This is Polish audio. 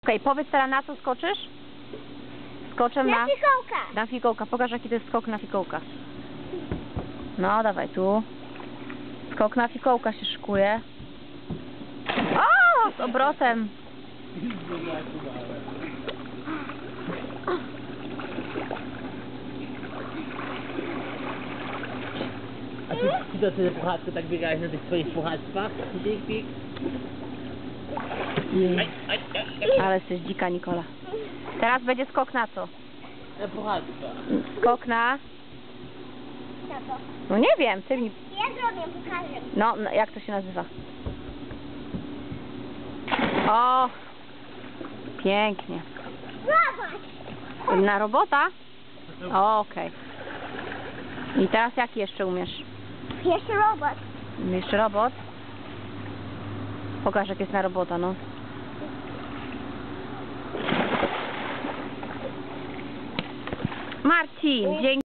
Okej, powiedz teraz, na co skoczysz? Skoczę Na fikołka. na fikołka. Pokaż, jaki to jest skok na fikołka. No, dawaj tu. Skok na fikołka się szykuje. O, z obrotem. A ty do tej puchatki tak biegałeś na tych swoich puchactwach? Bieg, bieg. Ale jesteś dzika, Nikola. Teraz będzie skok na co? Na puchactwa. Skok na... Na to. No nie wiem, ty mi... Ja zrobię, pokażę. No, jak to się nazywa? O! Pięknie. Zobacz. Na robota? O, okej. I teraz jaki jeszcze umiesz? Jeszcze robot. Jeszcze robot? Pokaż, jak jest na robota, no. Marcin, dzięki.